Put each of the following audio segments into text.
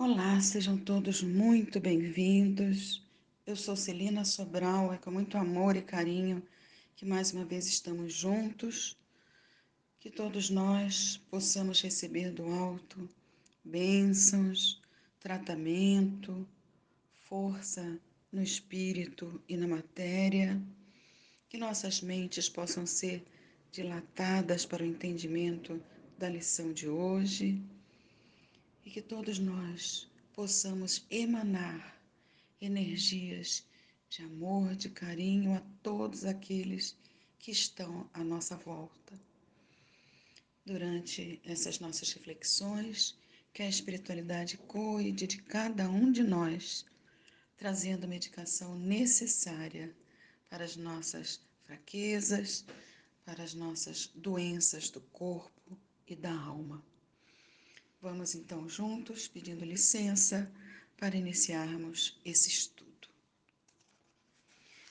Olá, sejam todos muito bem-vindos. Eu sou Celina Sobral, é com muito amor e carinho que mais uma vez estamos juntos, que todos nós possamos receber do alto bênçãos, tratamento, força no espírito e na matéria, que nossas mentes possam ser dilatadas para o entendimento da lição de hoje e que todos nós possamos emanar energias de amor, de carinho a todos aqueles que estão à nossa volta. Durante essas nossas reflexões, que a espiritualidade cuide de cada um de nós, trazendo a medicação necessária para as nossas fraquezas, para as nossas doenças do corpo e da alma. Vamos então juntos, pedindo licença, para iniciarmos esse estudo.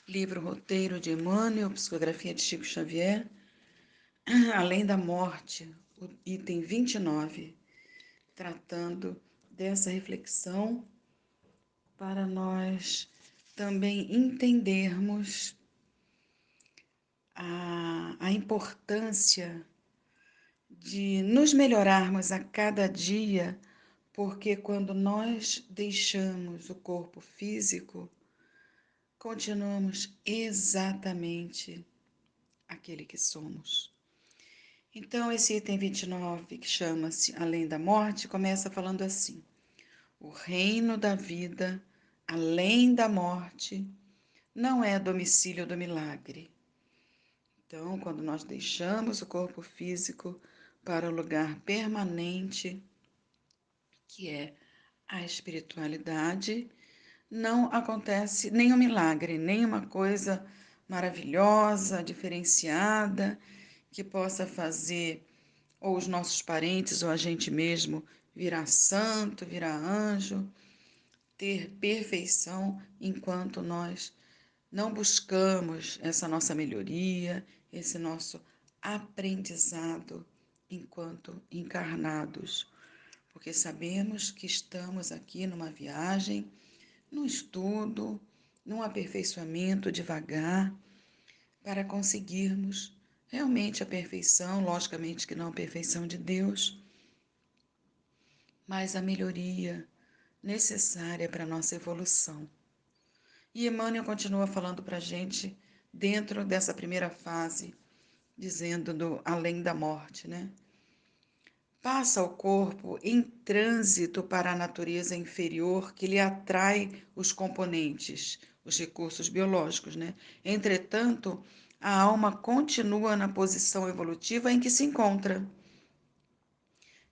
Livro Roteiro de Emmanuel, Psicografia de Chico Xavier, Além da Morte, o item 29, tratando dessa reflexão para nós também entendermos a importância de nos melhorarmos a cada dia, porque quando nós deixamos o corpo físico, continuamos exatamente aquele que somos. Então, esse item 29, que chama-se Além da Morte, começa falando assim: o reino da vida, além da morte, não é domicílio do milagre. Então, quando nós deixamos o corpo físico para o lugar permanente, que é a espiritualidade, não acontece nenhum milagre, nenhuma coisa maravilhosa, diferenciada, que possa fazer ou os nossos parentes ou a gente mesmo virar santo, virar anjo, ter perfeição enquanto nós não buscamos essa nossa melhoria, esse nosso aprendizado enquanto encarnados, porque sabemos que estamos aqui numa viagem, num estudo, num aperfeiçoamento devagar, para conseguirmos realmente a perfeição, logicamente que não a perfeição de Deus, mas a melhoria necessária para a nossa evolução. E Emmanuel continua falando para a gente dentro dessa primeira fase, dizendo do além da morte, né? Passa o corpo em trânsito para a natureza inferior que lhe atrai os componentes, os recursos biológicos, né? Entretanto, a alma continua na posição evolutiva em que se encontra,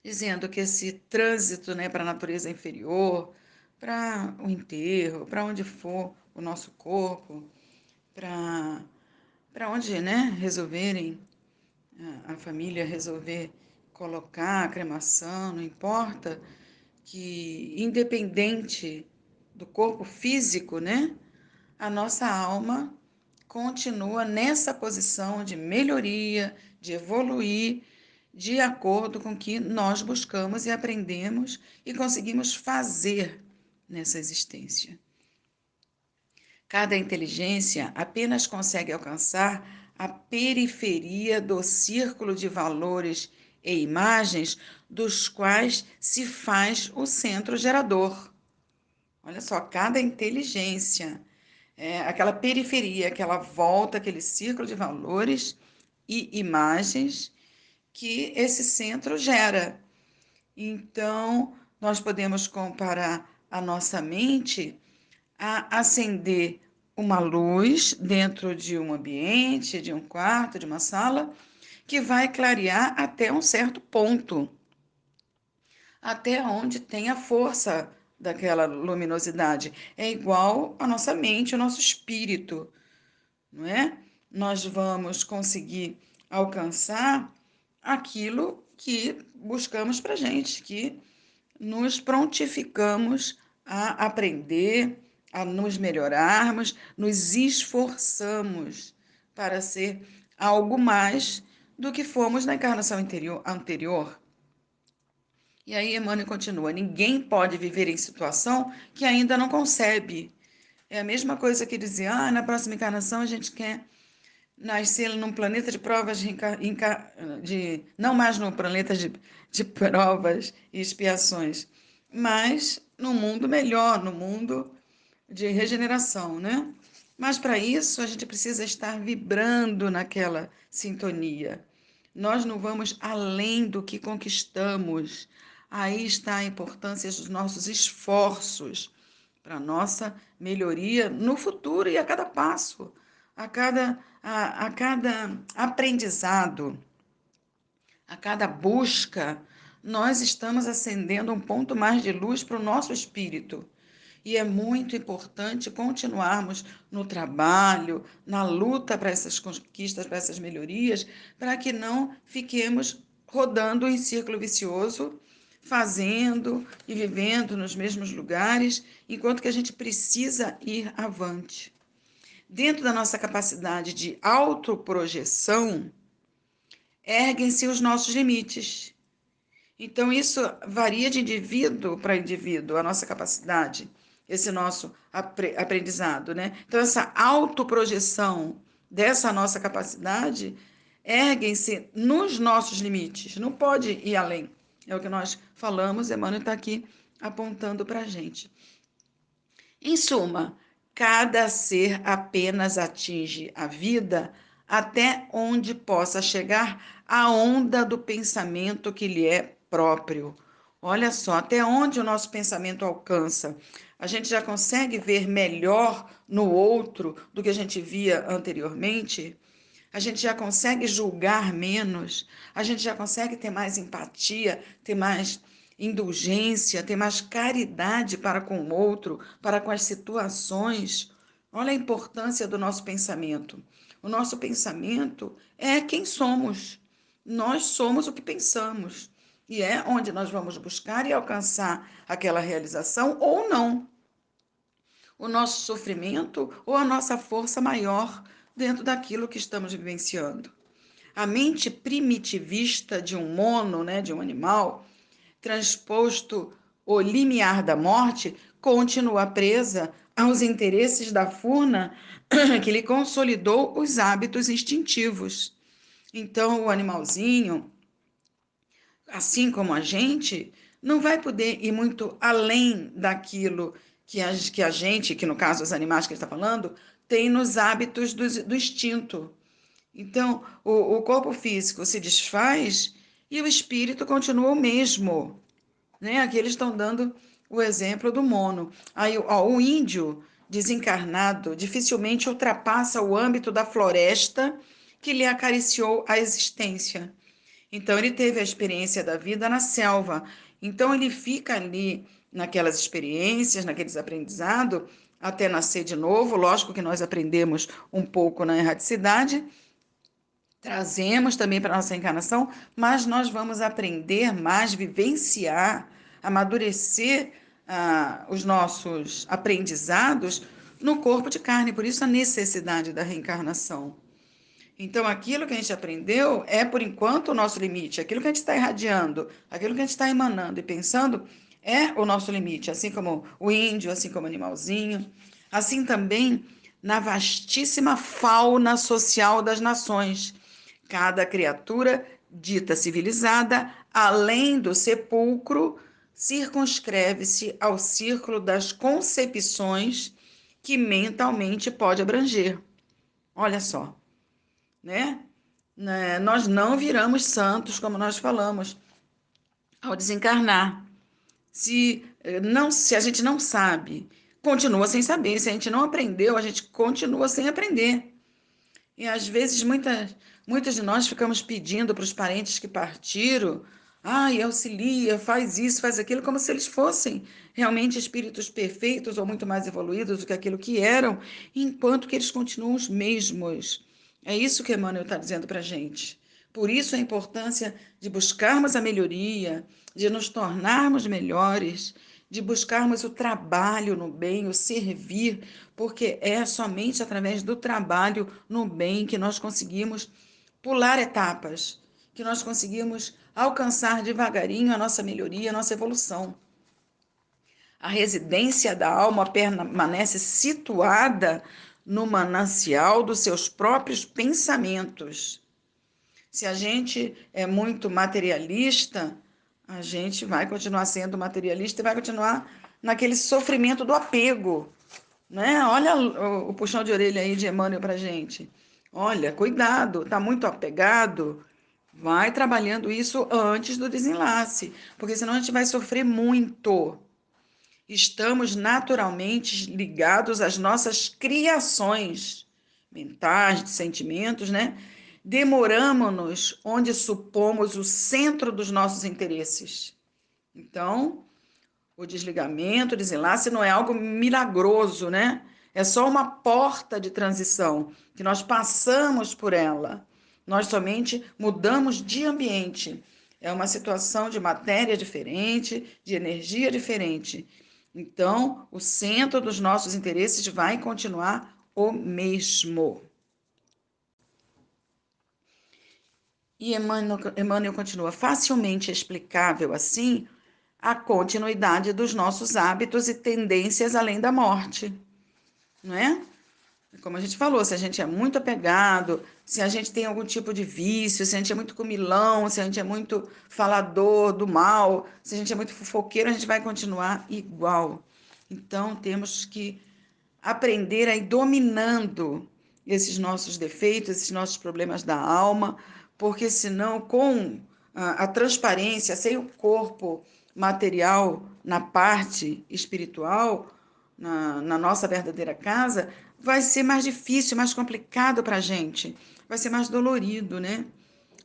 dizendo que esse trânsito, né, para a natureza inferior, para o enterro, para onde for o nosso corpo, para onde, né, resolverem, a família resolver colocar a cremação, não importa, que independente do corpo físico, né, a nossa alma continua nessa posição de melhoria, de evoluir, de acordo com o que nós buscamos e aprendemos e conseguimos fazer nessa existência. Cada inteligência apenas consegue alcançar a periferia do círculo de valores e imagens dos quais se faz o centro gerador. Olha só, cada inteligência, aquela periferia, aquela volta, aquele círculo de valores e imagens que esse centro gera. Então, nós podemos comparar a nossa mente a acender uma luz dentro de um ambiente, de um quarto, de uma sala, que vai clarear até um certo ponto, até onde tem a força daquela luminosidade. É igual a nossa mente, o nosso espírito, não é? Nós vamos conseguir alcançar aquilo que buscamos para a gente, que nos prontificamos a aprender, a nos melhorarmos, nos esforçamos para ser algo mais do que fomos na encarnação anterior. E aí Emmanuel continua: ninguém pode viver em situação que ainda não concebe. É a mesma coisa que dizer, na próxima encarnação a gente quer nascer num planeta de provas, não mais no planeta de provas e expiações, mas num mundo melhor, no mundo de regeneração, né? Mas para isso a gente precisa estar vibrando naquela sintonia. Nós não vamos além do que conquistamos. Aí está a importância dos nossos esforços para a nossa melhoria no futuro e a cada passo, a cada aprendizado, a cada busca, nós estamos acendendo um ponto mais de luz para o nosso espírito. E é muito importante continuarmos no trabalho, na luta para essas conquistas, para essas melhorias, para que não fiquemos rodando em círculo vicioso, fazendo e vivendo nos mesmos lugares, enquanto que a gente precisa ir avante. Dentro da nossa capacidade de autoprojeção, erguem-se os nossos limites. Então, isso varia de indivíduo para indivíduo, a nossa capacidade, esse nosso aprendizado, né? Então, essa autoprojeção dessa nossa capacidade erguem-se nos nossos limites, não pode ir além. É o que nós falamos, Emmanuel está aqui apontando para a gente. Em suma, cada ser apenas atinge a vida até onde possa chegar a onda do pensamento que lhe é próprio. Olha só, até onde o nosso pensamento alcança. A gente já consegue ver melhor no outro do que a gente via anteriormente? A gente já consegue julgar menos, a gente já consegue ter mais empatia, ter mais indulgência, ter mais caridade para com o outro, para com as situações. Olha a importância do nosso pensamento. O nosso pensamento é quem somos. Nós somos o que pensamos. E é onde nós vamos buscar e alcançar aquela realização ou não. O nosso sofrimento ou a nossa força maior dentro daquilo que estamos vivenciando. A mente primitivista de um mono, né, de um animal, transposto o limiar da morte, continua presa aos interesses da furna que lhe consolidou os hábitos instintivos. Então, o animalzinho, assim como a gente, não vai poder ir muito além daquilo que a gente, que no caso os animais que ele está falando, tem nos hábitos do instinto. Então, o corpo físico se desfaz e o espírito continua o mesmo, né? Aqui eles estão dando o exemplo do mono. Aí, ó, o índio desencarnado dificilmente ultrapassa o âmbito da floresta que lhe acariciou a existência. Então, ele teve a experiência da vida na selva. Então, ele fica ali naquelas experiências, naqueles aprendizados, até nascer de novo. Lógico que nós aprendemos um pouco na erraticidade, trazemos também para a nossa encarnação, mas nós vamos aprender mais, vivenciar, amadurecer os nossos aprendizados no corpo de carne. Por isso, a necessidade da reencarnação. Então, aquilo que a gente aprendeu é, por enquanto, o nosso limite. Aquilo que a gente está irradiando, aquilo que a gente está emanando e pensando é o nosso limite. Assim como o índio, assim como o animalzinho. Assim também na vastíssima fauna social das nações. Cada criatura dita civilizada, além do sepulcro, circunscreve-se ao círculo das concepções que mentalmente pode abranger. Olha só, né? Nós não viramos santos, como nós falamos, ao desencarnar. Se a gente não sabe, continua sem saber. Se a gente não aprendeu, a gente continua sem aprender. E às vezes muitas de nós ficamos pedindo para os parentes que partiram, ai, auxilia, faz isso, faz aquilo, como se eles fossem realmente espíritos perfeitos ou muito mais evoluídos do que aquilo que eram, enquanto que eles continuam os mesmos. É isso que Emmanuel está dizendo para a gente. Por isso a importância de buscarmos a melhoria, de nos tornarmos melhores, de buscarmos o trabalho no bem, o servir, porque é somente através do trabalho no bem que nós conseguimos pular etapas, que nós conseguimos alcançar devagarinho a nossa melhoria, a nossa evolução. A residência da alma permanece situada no manancial dos seus próprios pensamentos. Se a gente é muito materialista, a gente vai continuar sendo materialista e vai continuar naquele sofrimento do apego, né? Olha o puxão de orelha aí de Emmanuel para gente. Olha, cuidado, tá muito apegado, vai trabalhando isso antes do desenlace, porque senão a gente vai sofrer muito. Estamos naturalmente ligados às nossas criações mentais, de sentimentos, né? Demoramos-nos onde supomos o centro dos nossos interesses. Então, o desligamento, o desenlace não é algo milagroso, né? É só uma porta de transição, que nós passamos por ela. Nós somente mudamos de ambiente. É uma situação de matéria diferente, de energia diferente. Então, o centro dos nossos interesses vai continuar o mesmo. E Emmanuel continua: facilmente explicável assim a continuidade dos nossos hábitos e tendências além da morte, não é? Como a gente falou, se a gente é muito apegado, se a gente tem algum tipo de vício, se a gente é muito comilão, se a gente é muito falador do mal, se a gente é muito fofoqueiro, a gente vai continuar igual. Então, temos que aprender a ir dominando esses nossos defeitos, esses nossos problemas da alma, porque senão, com a transparência, sem o corpo material na parte espiritual, na nossa verdadeira casa, vai ser mais difícil, mais complicado para a gente, vai ser mais dolorido, né?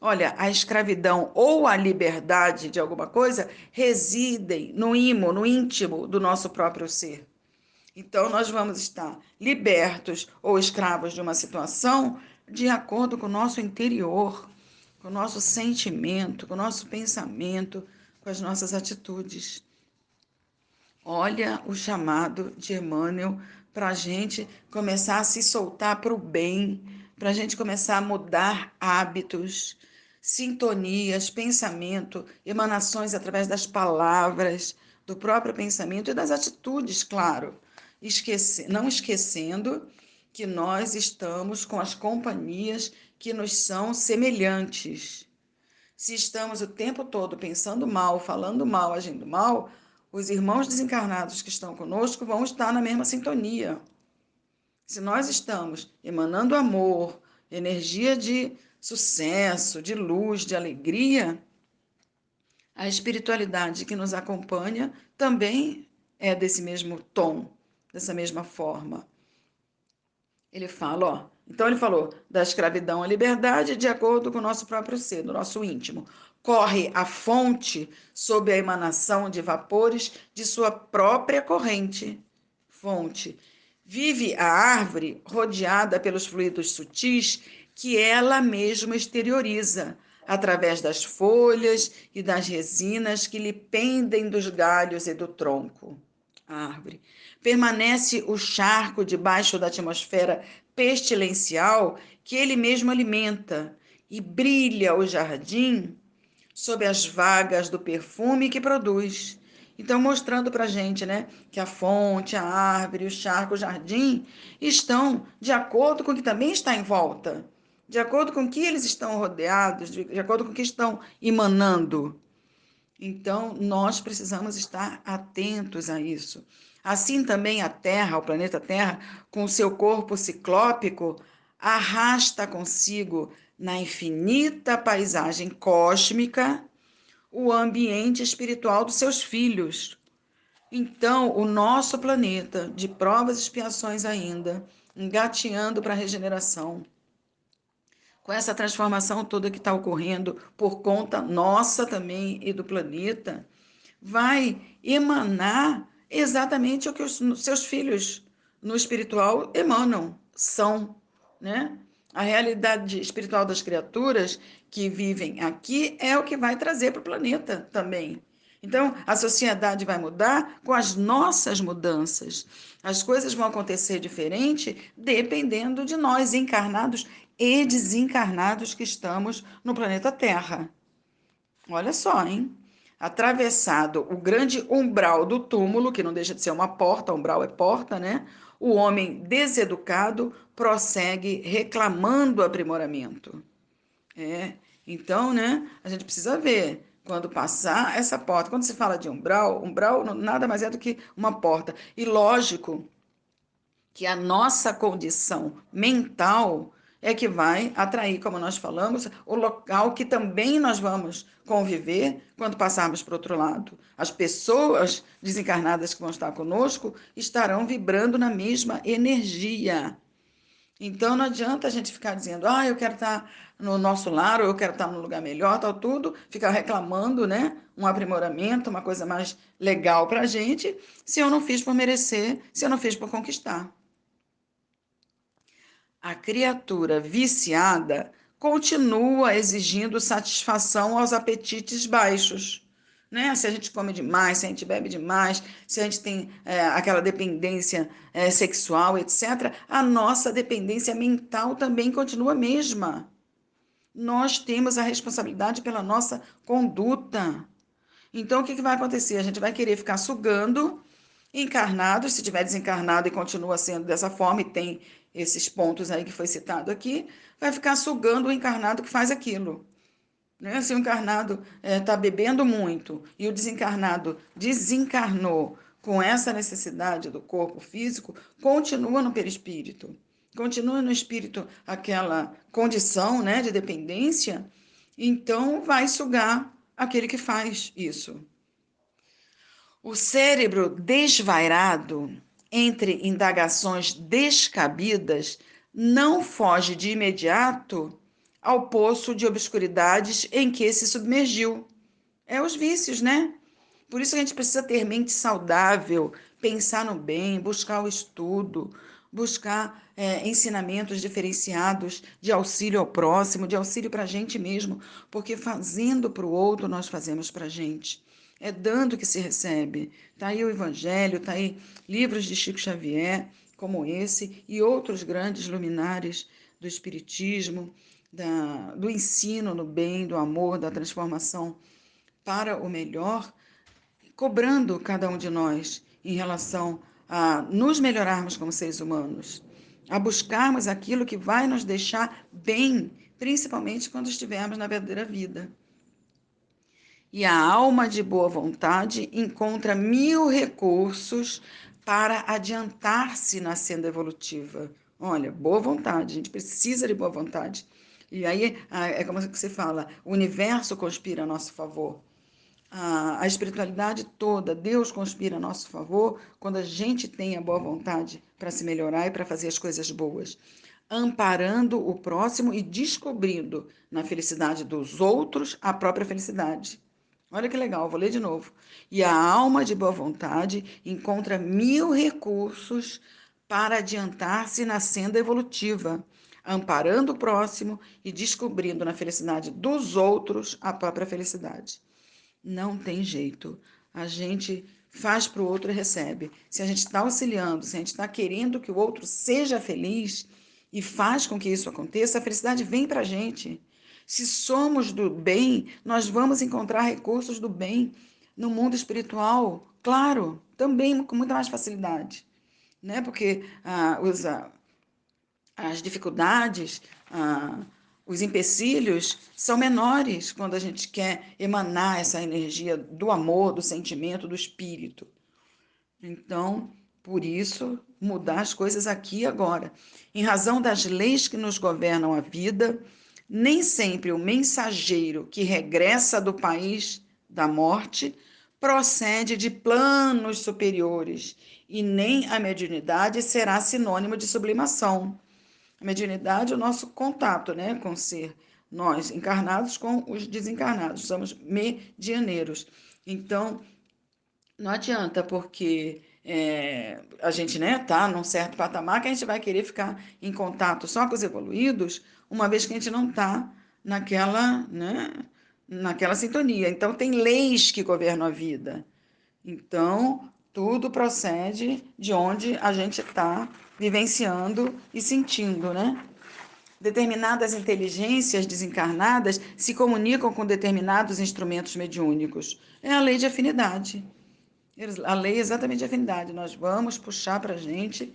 Olha, a escravidão ou a liberdade de alguma coisa residem no imo, no íntimo do nosso próprio ser. Então, nós vamos estar libertos ou escravos de uma situação de acordo com o nosso interior, com o nosso sentimento, com o nosso pensamento, com as nossas atitudes. Olha o chamado de Emmanuel para a gente começar a se soltar para o bem, para a gente começar a mudar hábitos, sintonias, pensamento, emanações através das palavras, do próprio pensamento e das atitudes, claro. Não esquecendo que nós estamos com as companhias que nos são semelhantes. Se estamos o tempo todo pensando mal, falando mal, agindo mal, os irmãos desencarnados que estão conosco vão estar na mesma sintonia. Se nós estamos emanando amor, energia de sucesso, de luz, de alegria, a espiritualidade que nos acompanha também é desse mesmo tom, dessa mesma forma. Ele fala, ó, então ele falou da escravidão à liberdade de acordo com o nosso próprio ser, do nosso íntimo. Corre a fonte sob a emanação de vapores de sua própria corrente. Fonte. Vive a árvore rodeada pelos fluidos sutis que ela mesma exterioriza, através das folhas e das resinas que lhe pendem dos galhos e do tronco. A árvore. Permanece o charco debaixo da atmosfera pestilencial que ele mesmo alimenta, e brilha o jardim sob as vagas do perfume que produz. Então, mostrando para a gente, né, que a fonte, a árvore, o charco, o jardim estão de acordo com o que também está em volta, de acordo com o que eles estão rodeados, de acordo com o que estão emanando. Então, nós precisamos estar atentos a isso. Assim também a Terra, o planeta Terra, com seu corpo ciclópico, arrasta consigo na infinita paisagem cósmica o ambiente espiritual dos seus filhos. Então, o nosso planeta, de provas e expiações ainda, engateando para a regeneração, com essa transformação toda que está ocorrendo por conta nossa também e do planeta, vai emanar exatamente o que os seus filhos no espiritual emanam, são, né? A realidade espiritual das criaturas que vivem aqui é o que vai trazer para o planeta também. Então, a sociedade vai mudar com as nossas mudanças. As coisas vão acontecer diferente dependendo de nós, encarnados e desencarnados que estamos no planeta Terra. Olha só, hein? Atravessado o grande umbral do túmulo, que não deixa de ser uma porta, umbral é porta, né? O homem deseducado prossegue reclamando aprimoramento. É, então, né, a gente precisa ver quando passar essa porta. Quando se fala de umbral, umbral nada mais é do que uma porta. E lógico que a nossa condição mental é que vai atrair, como nós falamos, o local que também nós vamos conviver quando passarmos para o outro lado. As pessoas desencarnadas que vão estar conosco estarão vibrando na mesma energia. Então não adianta a gente ficar dizendo, eu quero estar no nosso lar, ou eu quero estar num lugar melhor, tal, tudo, ficar reclamando, né? Um aprimoramento, uma coisa mais legal para a gente, se eu não fiz por merecer, se eu não fiz por conquistar. A criatura viciada continua exigindo satisfação aos apetites baixos. Né? Se a gente come demais, se a gente bebe demais, se a gente tem aquela dependência sexual, etc., a nossa dependência mental também continua a mesma. Nós temos a responsabilidade pela nossa conduta. Então, o que vai acontecer? A gente vai querer ficar sugando encarnados, se tiver desencarnado e continua sendo dessa forma, e tem esses pontos aí que foi citado aqui, vai ficar sugando o encarnado que faz aquilo. Né? Se o encarnado está bebendo muito e o desencarnado desencarnou com essa necessidade do corpo físico, continua no perispírito. Continua no espírito aquela condição, né, de dependência, então vai sugar aquele que faz isso. O cérebro desvairado, entre indagações descabidas, não foge de imediato ao poço de obscuridades em que se submergiu. É os vícios, né? Por isso a gente precisa ter mente saudável, pensar no bem, buscar o estudo, buscar ensinamentos diferenciados de auxílio ao próximo, de auxílio para a gente mesmo, porque fazendo para o outro, nós fazemos para a gente. É dando que se recebe. Está aí o Evangelho, está aí livros de Chico Xavier, como esse, e outros grandes luminares do Espiritismo, do ensino no bem, do amor, da transformação para o melhor, cobrando cada um de nós em relação a nos melhorarmos como seres humanos, a buscarmos aquilo que vai nos deixar bem, principalmente quando estivermos na verdadeira vida. E a alma de boa vontade encontra 1000 recursos para adiantar-se na senda evolutiva. Olha, boa vontade, a gente precisa de boa vontade. E aí é como você fala, o universo conspira a nosso favor. A espiritualidade toda, Deus conspira a nosso favor quando a gente tem a boa vontade para se melhorar e para fazer as coisas boas, amparando o próximo e descobrindo na felicidade dos outros a própria felicidade. Olha que legal, vou ler de novo. E a alma de boa vontade encontra 1000 recursos para adiantar-se na senda evolutiva, amparando o próximo e descobrindo na felicidade dos outros a própria felicidade. Não tem jeito. A gente faz para o outro e recebe. Se a gente está auxiliando, se a gente está querendo que o outro seja feliz e faz com que isso aconteça, a felicidade vem para a gente. Se somos do bem, nós vamos encontrar recursos do bem no mundo espiritual, claro, também com muita mais facilidade, né? Porque as dificuldades, os empecilhos são menores quando a gente quer emanar essa energia do amor, do sentimento, do espírito. Então, por isso, mudar as coisas aqui e agora. Em razão das leis que nos governam a vida, nem sempre o mensageiro que regressa do país da morte procede de planos superiores, e nem a mediunidade será sinônimo de sublimação. A mediunidade é o nosso contato, né, com o ser. Nós, encarnados com os desencarnados, somos medianeiros. Então, não adianta, porque a gente, né, tá num certo patamar que a gente vai querer ficar em contato só com os evoluídos, uma vez que a gente não está naquela, né, naquela sintonia. Então, tem leis que governam a vida. Então, tudo procede de onde a gente está vivenciando e sentindo, né? Determinadas inteligências desencarnadas se comunicam com determinados instrumentos mediúnicos. É a lei de afinidade. A lei é exatamente de afinidade. Nós vamos puxar para a gente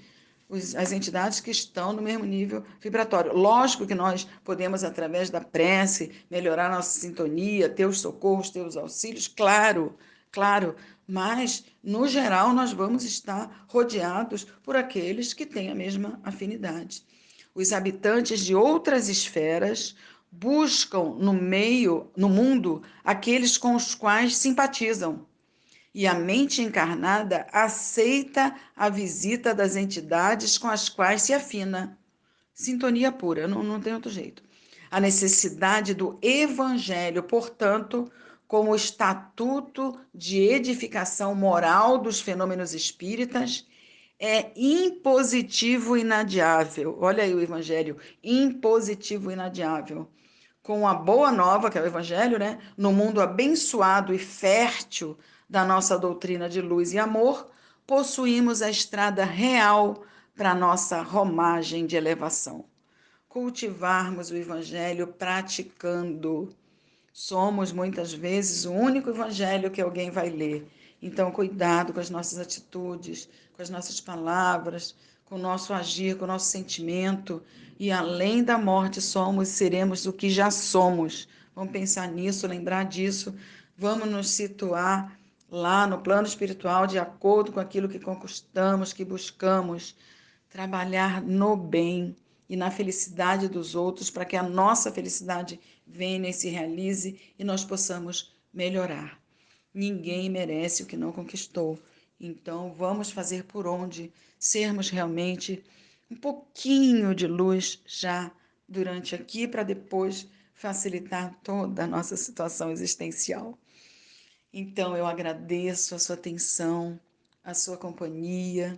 as entidades que estão no mesmo nível vibratório. Lógico que nós podemos, através da prece, melhorar nossa sintonia, ter os socorros, ter os auxílios, claro, claro. Mas, no geral, nós vamos estar rodeados por aqueles que têm a mesma afinidade. Os habitantes de outras esferas buscam no mundo, aqueles com os quais simpatizam. E a mente encarnada aceita a visita das entidades com as quais se afina. Sintonia pura, não tem outro jeito. A necessidade do evangelho, portanto, como estatuto de edificação moral dos fenômenos espíritas, é impositivo inadiável. Olha aí o evangelho, impositivo inadiável. Com a boa nova, que é o evangelho, né, no mundo abençoado e fértil da nossa doutrina de luz e amor, possuímos a estrada real para a nossa romagem de elevação. Cultivarmos o evangelho praticando. Somos muitas vezes o único evangelho que alguém vai ler. Então, cuidado com as nossas atitudes, com as nossas palavras, com o nosso agir, com o nosso sentimento. E além da morte, somos e seremos o que já somos. Vamos pensar nisso, lembrar disso. Vamos nos situar lá no plano espiritual de acordo com aquilo que conquistamos, que buscamos. Trabalhar no bem e na felicidade dos outros para que a nossa felicidade venha e se realize e nós possamos melhorar. Ninguém merece o que não conquistou. Então, vamos fazer por onde sermos realmente um pouquinho de luz já durante aqui para depois facilitar toda a nossa situação existencial. Então, eu agradeço a sua atenção, a sua companhia.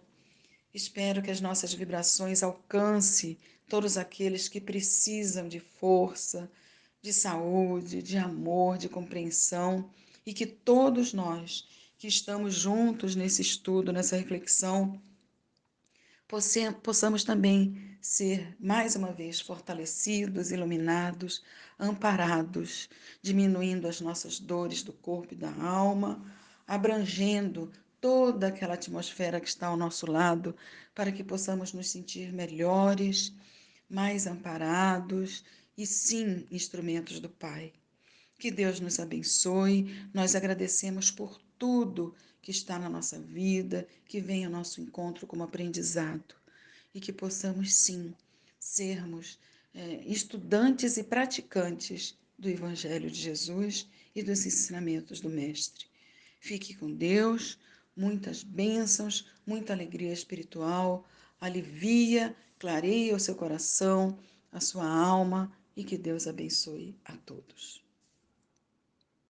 Espero que as nossas vibrações alcancem todos aqueles que precisam de força, de saúde, de amor, de compreensão e que todos nós que estamos juntos nesse estudo, nessa reflexão, possamos também ser mais uma vez fortalecidos, iluminados, amparados, diminuindo as nossas dores do corpo e da alma, abrangendo toda aquela atmosfera que está ao nosso lado, para que possamos nos sentir melhores, mais amparados e sim instrumentos do Pai. Que Deus nos abençoe. Nós agradecemos por tudo que está na nossa vida, que vem ao nosso encontro como aprendizado e que possamos sim sermos estudantes e praticantes do Evangelho de Jesus e dos ensinamentos do Mestre. Fique com Deus, muitas bênçãos, muita alegria espiritual, alivia, clareia o seu coração, a sua alma e que Deus abençoe a todos.